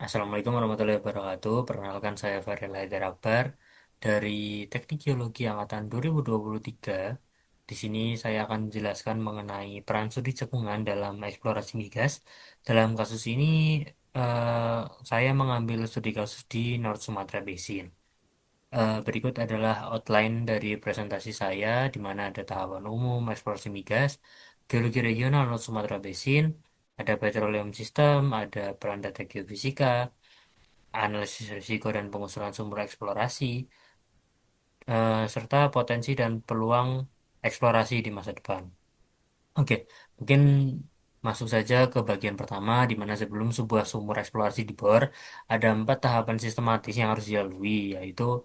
Assalamualaikum warahmatullahi wabarakatuh. Perkenalkan saya Farel Haidar Akbar dari Teknik Geologi Angkatan 2023. Di sini saya akan menjelaskan mengenai peran studi cekungan dalam eksplorasi migas. Dalam kasus ini, saya mengambil studi kasus di North Sumatra Basin. Berikut adalah outline dari presentasi saya, di mana ada tahapan umum, eksplorasi migas, geologi regional North Sumatra Basin, ada petroleum system, ada peran data geofisika, analisis risiko dan pengusulan sumber eksplorasi, serta potensi dan peluang eksplorasi di masa depan. Oke, mungkin masuk saja ke bagian pertama, di mana sebelum sebuah sumber eksplorasi dibor, ada 4 tahapan sistematis yang harus dilalui, yaitu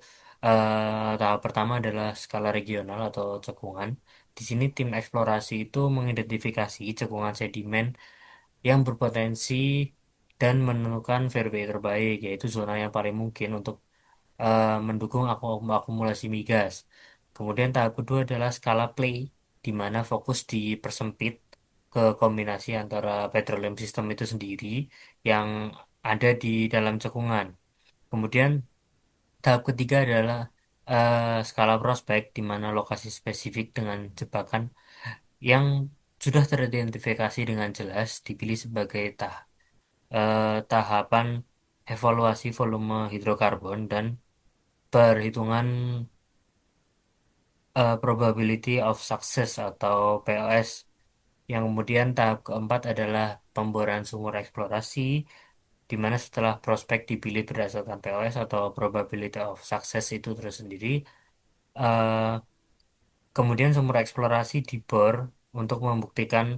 tahap pertama adalah skala regional atau cekungan. Di sini tim eksplorasi itu mengidentifikasi cekungan sedimen yang berpotensi dan menentukan fairway terbaik, yaitu zona yang paling mungkin untuk mendukung akumulasi migas. Kemudian tahap kedua adalah skala play, di mana fokus dipersempit ke kombinasi antara petroleum system itu sendiri yang ada di dalam cekungan. Kemudian tahap ketiga adalah skala prospek, di mana lokasi spesifik dengan jebakan yang sudah teridentifikasi dengan jelas dipilih sebagai tahapan evaluasi volume hidrokarbon dan perhitungan probability of success atau POS. Yang kemudian tahap keempat adalah pemboran sumur eksplorasi, di mana setelah prospek dipilih berdasarkan POS atau probability of success itu tersendiri, eh, kemudian sumur eksplorasi dibor untuk membuktikan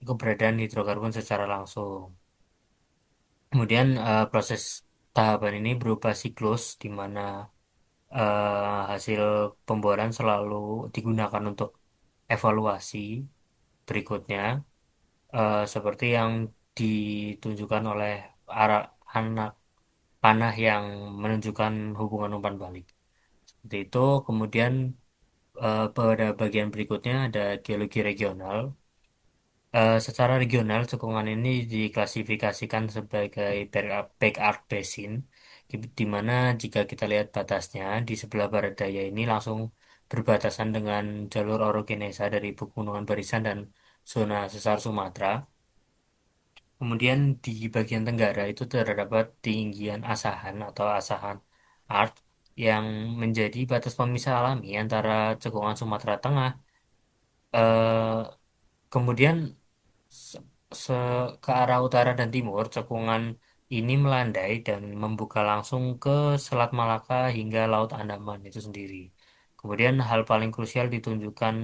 keberadaan hidrokarbon secara langsung. Kemudian proses tahapan ini berupa siklus, di mana hasil pemboran selalu digunakan untuk evaluasi berikutnya, seperti yang ditunjukkan oleh arah anak panah yang menunjukkan hubungan umpan balik. Seperti itu, kemudian pada bagian berikutnya ada geologi regional. Secara regional, cekungan ini diklasifikasikan sebagai backarc basin, di mana jika kita lihat batasnya, di sebelah barat daya ini langsung berbatasan dengan jalur orogenesa dari Pegunungan Barisan dan zona sesar Sumatera. Kemudian di bagian tenggara itu terdapat tinggian Asahan atau Asahan Art yang menjadi batas pemisah alami antara cekungan Sumatera Tengah. Kemudian se- ke arah utara dan timur, cekungan ini melandai dan membuka langsung ke Selat Malaka hingga Laut Andaman itu sendiri. Kemudian hal paling krusial ditunjukkan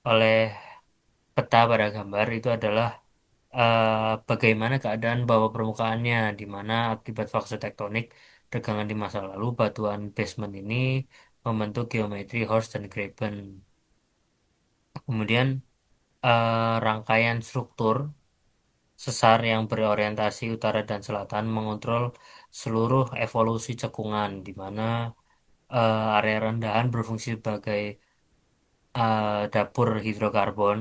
oleh peta pada gambar itu adalah bagaimana keadaan bawah permukaannya, di mana akibat faktor tektonik tegangan di masa lalu, batuan basement ini membentuk geometri Horst dan Graben. Kemudian rangkaian struktur sesar yang berorientasi utara dan selatan mengontrol seluruh evolusi cekungan, di mana area rendahan berfungsi sebagai dapur hidrokarbon,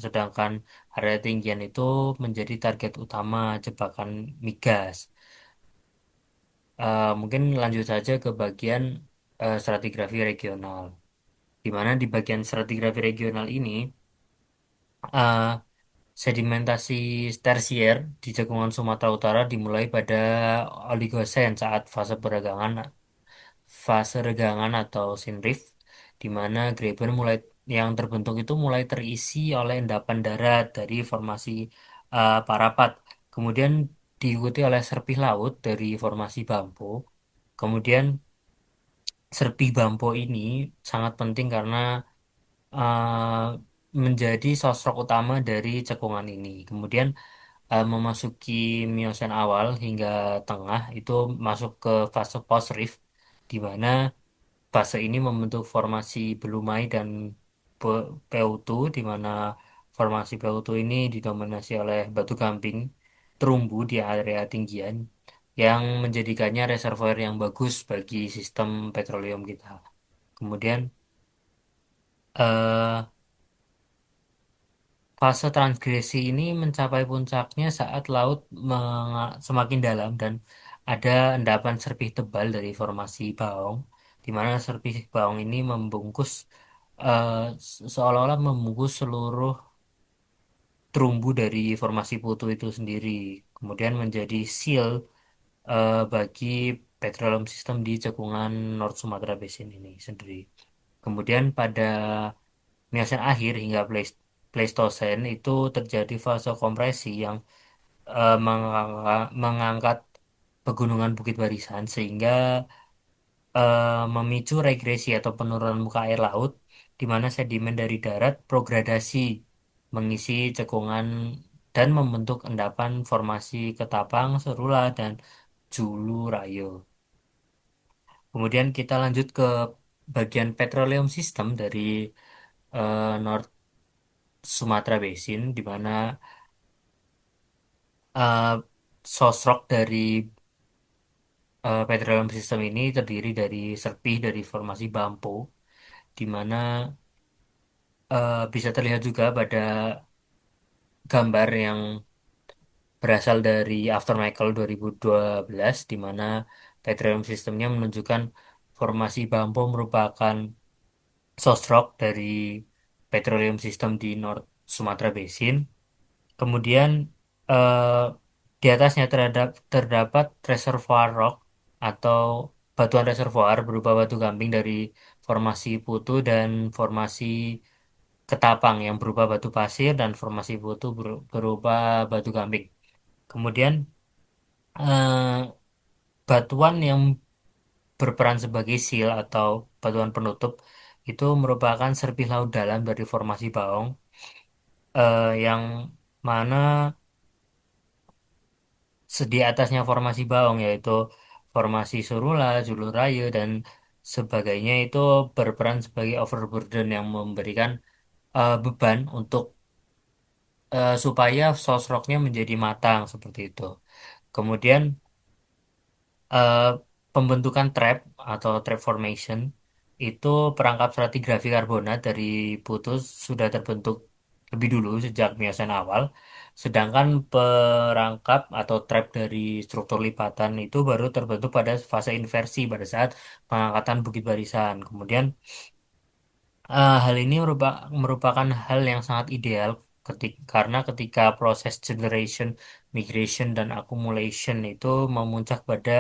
sedangkan area tinggian itu menjadi target utama jebakan migas. Mungkin lanjut saja ke bagian stratigrafi regional, di mana di bagian stratigrafi regional ini eh, sedimentasi tersier di cekungan Sumatera Utara dimulai pada Oligosen saat fase regangan atau sinrift, di mana graben yang terbentuk itu mulai terisi oleh endapan darat dari formasi Parapat, kemudian diikuti oleh serpih laut dari formasi Bampo. Kemudian serpih Bampo ini sangat penting karena menjadi sosok utama dari cekungan ini. Kemudian memasuki Miosen awal hingga tengah itu masuk ke fase post rift, di mana fase ini membentuk formasi Belumai dan Peutu, di mana formasi Peutu ini didominasi oleh batu gamping terumbu di area tinggian yang menjadikannya reservoir yang bagus bagi sistem petroleum kita. Kemudian eh, fase transgresi ini mencapai puncaknya saat laut semakin dalam dan ada endapan serpih tebal dari formasi Baong, di mana serpih Baong ini membungkus eh, seolah-olah membungkus seluruh terumbu dari formasi Putu itu sendiri, kemudian menjadi seal bagi petroleum system di cekungan North Sumatra Basin ini sendiri. Kemudian pada Miocene akhir hingga Pleistosen itu terjadi fase kompresi yang mengangkat pegunungan Bukit Barisan sehingga memicu regresi atau penurunan muka air laut di mana sedimen dari darat progradasi mengisi cekungan dan membentuk endapan formasi Ketapang, Serula, dan Julu Rayo. Kemudian kita lanjut ke bagian petroleum system dari North Sumatra Basin di mana eh, sosro dari petroleum system ini terdiri dari serpih dari formasi Bampo, di mana bisa terlihat juga pada gambar yang berasal dari After Michael 2012, di mana petroleum systemnya menunjukkan formasi Bampo merupakan sosro dari petroleum system di North Sumatra Basin. Kemudian eh, di atasnya terdapat reservoir rock atau batuan reservoir berupa batu gamping dari formasi Putu dan formasi Ketapang yang berupa batu pasir dan formasi Putu berupa batu gamping. Kemudian eh, batuan yang berperan sebagai seal atau batuan penutup itu merupakan serpih laut dalam dari formasi Baong yang mana di atasnya formasi Baong yaitu formasi Sorula, Julurayu dan sebagainya itu berperan sebagai overburden yang memberikan beban untuk supaya sosroknya menjadi matang seperti itu. Kemudian eh, pembentukan trap atau trap formation itu perangkap stratigrafi karbonat dari putus sudah terbentuk lebih dulu sejak Miocene awal, sedangkan perangkap atau trap dari struktur lipatan itu baru terbentuk pada fase inversi pada saat pengangkatan Bukit Barisan. Kemudian hal ini merupakan hal yang sangat ideal karena ketika proses generation, migration, dan accumulation itu memuncak pada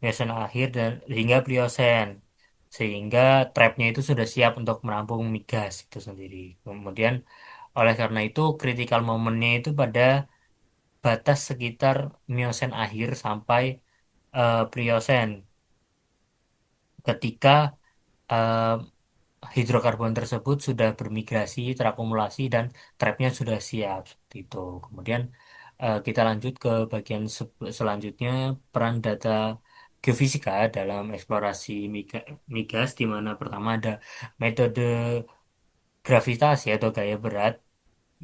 Miocene akhir dan hingga Pliocene, sehingga trapnya itu sudah siap untuk menampung migas itu sendiri. Kemudian oleh karena itu critical momennya itu pada batas sekitar Miocene akhir sampai Pliocene ketika eh, hidrokarbon tersebut sudah bermigrasi, terakumulasi, dan trapnya sudah siap. Seperti itu. Kemudian kita lanjut ke bagian selanjutnya, peran data geofisika dalam eksplorasi migas, di mana pertama ada metode gravitasi atau gaya berat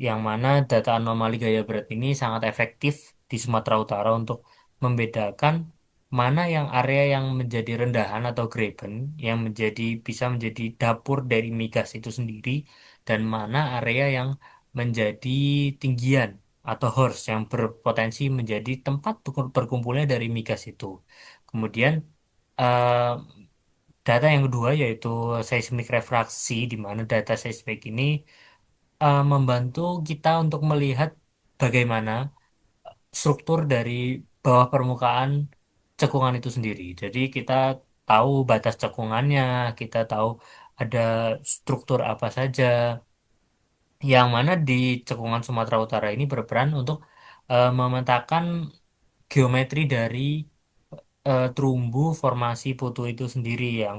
yang mana data anomali gaya berat ini sangat efektif di Sumatera Utara untuk membedakan mana yang area yang menjadi rendahan atau graben yang bisa menjadi dapur dari migas itu sendiri dan mana area yang menjadi tinggian atau horst yang berpotensi menjadi tempat berkumpulnya dari migas itu. Kemudian eh, data yang kedua yaitu seismik refraksi di mana data seismik ini membantu kita untuk melihat bagaimana struktur dari bawah permukaan cekungan itu sendiri. Jadi kita tahu batas cekungannya, kita tahu ada struktur apa saja, yang mana di cekungan Sumatera Utara ini berperan untuk memetakan geometri dari terumbu formasi Putu itu sendiri yang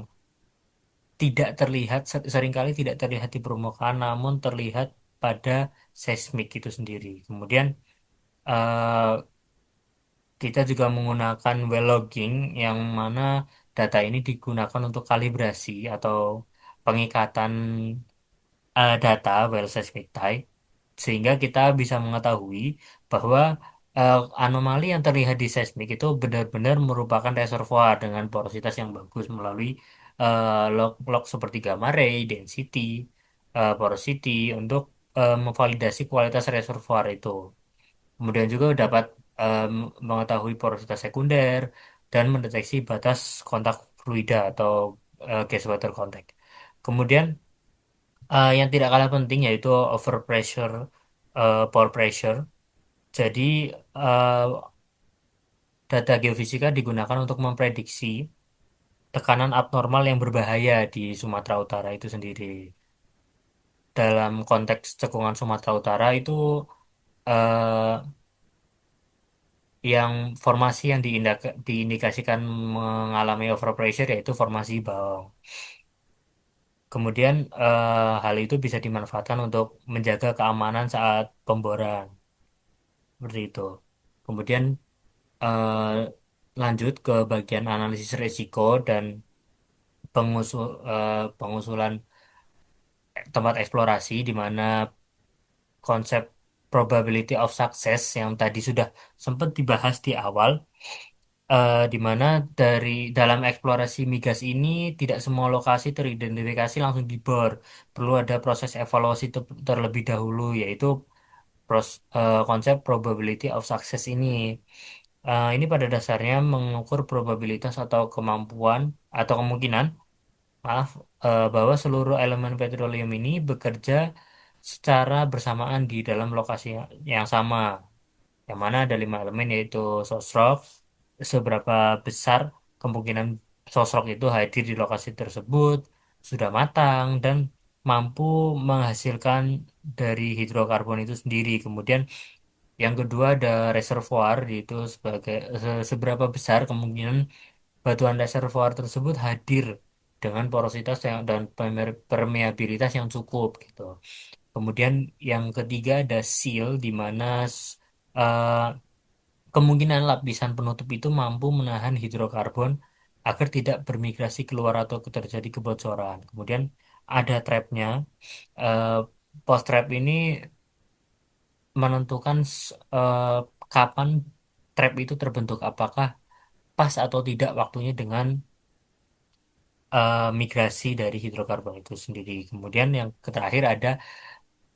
tidak terlihat, seringkali tidak terlihat di permukaan, namun terlihat pada seismik itu sendiri. Kemudian eh, kita juga menggunakan well logging yang mana data ini digunakan untuk kalibrasi atau pengikatan data well seismic type sehingga kita bisa mengetahui bahwa anomali yang terlihat di seismik itu benar-benar merupakan reservoir dengan porositas yang bagus melalui log-log seperti gamma ray, density, porosity untuk memvalidasi kualitas reservoir itu. Kemudian juga dapat em, mengetahui porositas sekunder dan mendeteksi batas kontak fluida atau gas water contact. Kemudian yang tidak kalah penting yaitu overpressure, pore pressure. Jadi eh, data geofisika digunakan untuk memprediksi tekanan abnormal yang berbahaya di Sumatera Utara itu sendiri. Dalam konteks cekungan Sumatera Utara itu eh, yang formasi yang diindikasikan mengalami overpressure yaitu formasi bawah. Kemudian hal itu bisa dimanfaatkan untuk menjaga keamanan saat pemboran seperti itu. Kemudian eh, lanjut ke bagian analisis risiko dan pengusulan tempat eksplorasi di mana konsep probability of success yang tadi sudah sempat dibahas di awal, di mana dalam eksplorasi migas ini tidak semua lokasi teridentifikasi langsung dibor. Perlu ada proses evaluasi terlebih dahulu, yaitu konsep probability of success ini. Ini pada dasarnya mengukur probabilitas atau kemampuan atau kemungkinan, maaf, bahwa seluruh elemen petroleum ini bekerja secara bersamaan di dalam lokasi yang sama, yang mana ada 5 elemen yaitu sosrok, seberapa besar kemungkinan sosrok itu hadir di lokasi tersebut, sudah matang, dan mampu menghasilkan dari hidrokarbon itu sendiri. Kemudian yang kedua ada reservoir, yaitu seberapa besar kemungkinan batuan reservoir tersebut hadir dengan porositas dan permeabilitas yang cukup gitu. Kemudian yang ketiga ada seal, di mana eh, kemungkinan lapisan penutup itu mampu menahan hidrokarbon agar tidak bermigrasi keluar atau terjadi kebocoran. Kemudian ada trapnya. Eh, Post trap ini menentukan kapan trap itu terbentuk, apakah pas atau tidak waktunya dengan migrasi dari hidrokarbon itu sendiri. Kemudian yang terakhir ada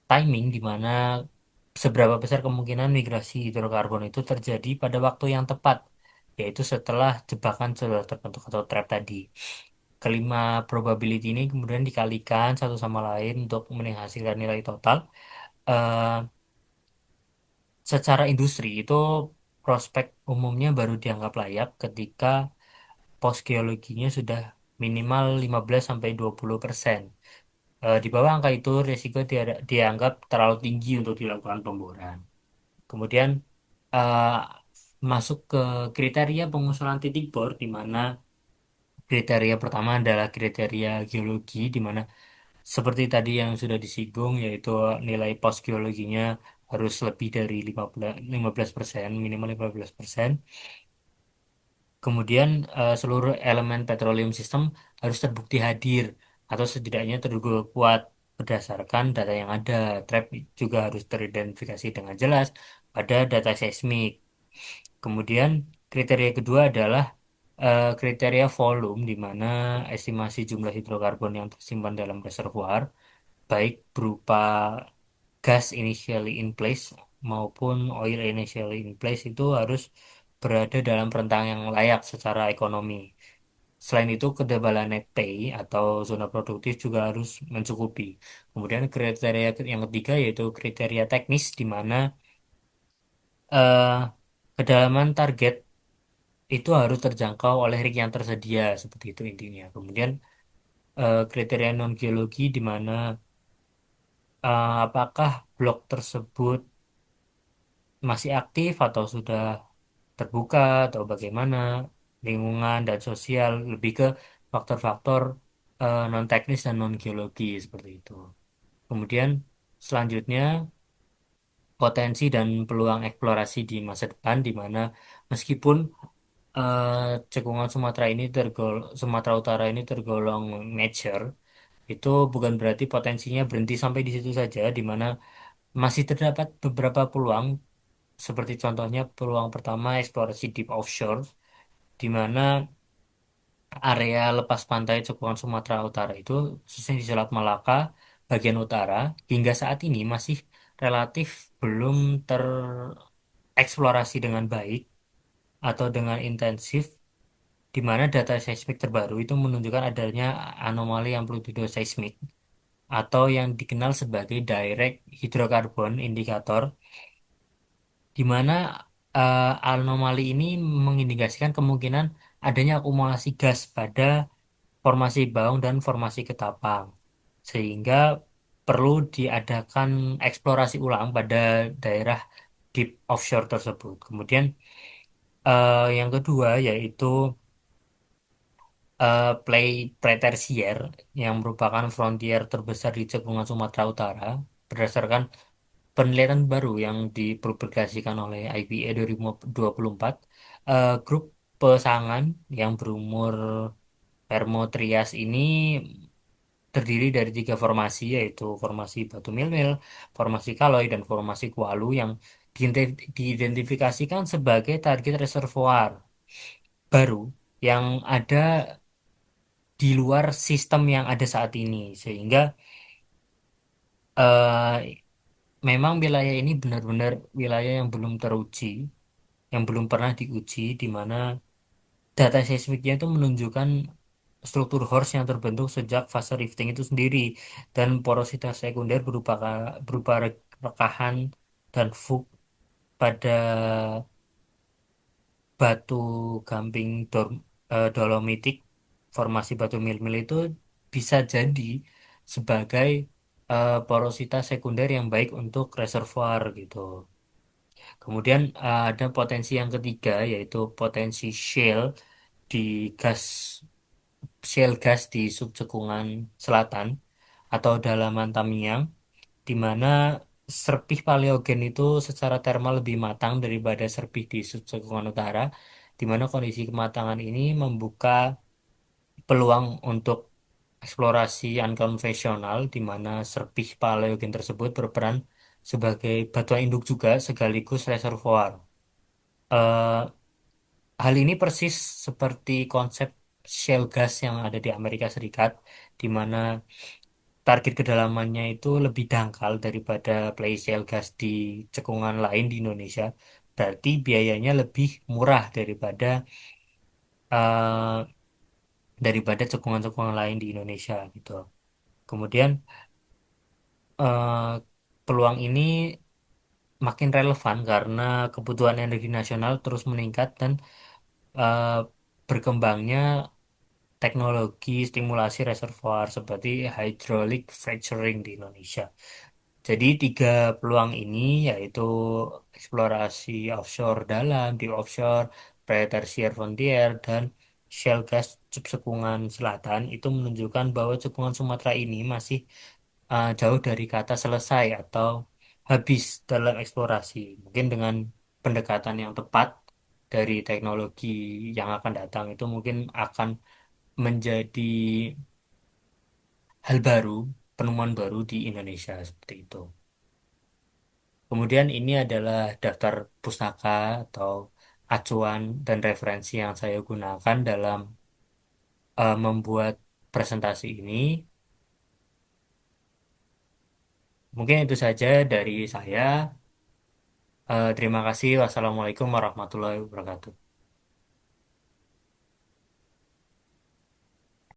timing, di mana seberapa besar kemungkinan migrasi hidrokarbon itu terjadi pada waktu yang tepat, yaitu setelah jebakan sudah terbentuk atau trap tadi. Kelima probability ini kemudian dikalikan satu sama lain untuk menghasilkan nilai total. Eh, Secara industri itu prospek umumnya baru dianggap layak ketika pos geologinya sudah minimal 15-20%. Di bawah angka itu, risiko dianggap terlalu tinggi untuk dilakukan pemboran. Kemudian eh, masuk ke kriteria pengusulan titik bor, di mana kriteria pertama adalah kriteria geologi, di mana seperti tadi yang sudah disinggung, yaitu nilai pos geologinya harus lebih dari 15%, minimal 15%. Kemudian seluruh elemen petroleum system harus terbukti hadir atau setidaknya terduga kuat berdasarkan data yang ada. Trap juga harus teridentifikasi dengan jelas pada data seismik. Kemudian kriteria kedua adalah kriteria volume, di mana estimasi jumlah hidrokarbon yang tersimpan dalam reservoir, baik berupa gas initially in place maupun oil initially in place, itu harus berada dalam rentang yang layak secara ekonomi. Selain itu, ketebalan net pay atau zona produktif juga harus mencukupi. Kemudian kriteria yang ketiga yaitu kriteria teknis, di mana eh, kedalaman target itu harus terjangkau oleh rig yang tersedia, seperti itu intinya. Kemudian kriteria non geologi, di mana apakah blok tersebut masih aktif atau sudah terbuka atau bagaimana, lingkungan dan sosial, lebih ke faktor-faktor non teknis dan non geologi seperti itu. Kemudian selanjutnya potensi dan peluang eksplorasi di masa depan, di mana meskipun eh, cekungan Sumatera Utara ini tergolong mature, itu bukan berarti potensinya berhenti sampai di situ saja, di mana masih terdapat beberapa peluang, seperti contohnya peluang pertama eksplorasi deep offshore, di mana area lepas pantai cekungan Sumatera Utara itu khususnya di Selat Malaka bagian utara hingga saat ini masih relatif belum tereksplorasi dengan baik atau dengan intensif, di mana data seismik terbaru itu menunjukkan adanya anomali amplitudo seismik atau yang dikenal sebagai direct hydrocarbon indicator, di mana anomali ini mengindikasikan kemungkinan adanya akumulasi gas pada formasi Baung dan formasi Ketapang, sehingga perlu diadakan eksplorasi ulang pada daerah deep offshore tersebut. Kemudian yang kedua yaitu Pretersier yang merupakan frontier terbesar di cekungan Sumatera Utara berdasarkan penelitian baru yang dipublikasikan oleh IPA 2024. Grup pesangan yang berumur Permo-Trias ini terdiri dari tiga formasi, yaitu formasi Batu Milmil, formasi Kaloi, dan formasi Kualu yang diidentifikasikan sebagai target reservoir baru yang ada di luar sistem yang ada saat ini. Sehingga memang wilayah ini benar-benar wilayah yang belum teruji, yang belum pernah diuji, di mana data seismiknya itu menunjukkan struktur horst yang terbentuk sejak fase rifting itu sendiri, dan porositas sekunder berupa rekahan dan vuk pada batu gamping dolomitik. Formasi batu mil-mil itu bisa jadi sebagai porositas sekunder yang baik untuk reservoir gitu. Kemudian ada potensi yang ketiga, yaitu potensi di gas gas di subcekungan selatan atau dalaman Tamiang, di mana serpih paleogen itu secara termal lebih matang daripada serpih di subcekungan utara, di mana kondisi kematangan ini membuka peluang untuk eksplorasi unkonvensional, di mana serpih paleogen tersebut berperan sebagai batuan induk juga sekaligus reservoir. Eh, Hal ini persis seperti konsep shale gas yang ada di Amerika Serikat, di mana target kedalamannya itu lebih dangkal daripada play shale gas di cekungan lain di Indonesia. Berarti biayanya lebih murah eh, daripada cekungan-cekungan lain di Indonesia gitu. Kemudian eh, peluang ini makin relevan karena kebutuhan energi nasional terus meningkat dan eh, berkembangnya teknologi stimulasi reservoir seperti hydraulic fracturing di Indonesia. Jadi tiga peluang ini yaitu eksplorasi offshore dalam, di offshore, pre-tertiary frontier, dan shale gas cekungan selatan itu menunjukkan bahwa cekungan Sumatera ini masih jauh dari kata selesai atau habis dalam eksplorasi. Mungkin dengan pendekatan yang tepat dari teknologi yang akan datang itu mungkin akan menjadi hal baru, penemuan baru di Indonesia seperti itu. Kemudian ini adalah daftar pustaka atau acuan dan referensi yang saya gunakan dalam membuat presentasi ini. Mungkin itu saja dari saya. Terima kasih. Wassalamualaikum warahmatullahi wabarakatuh.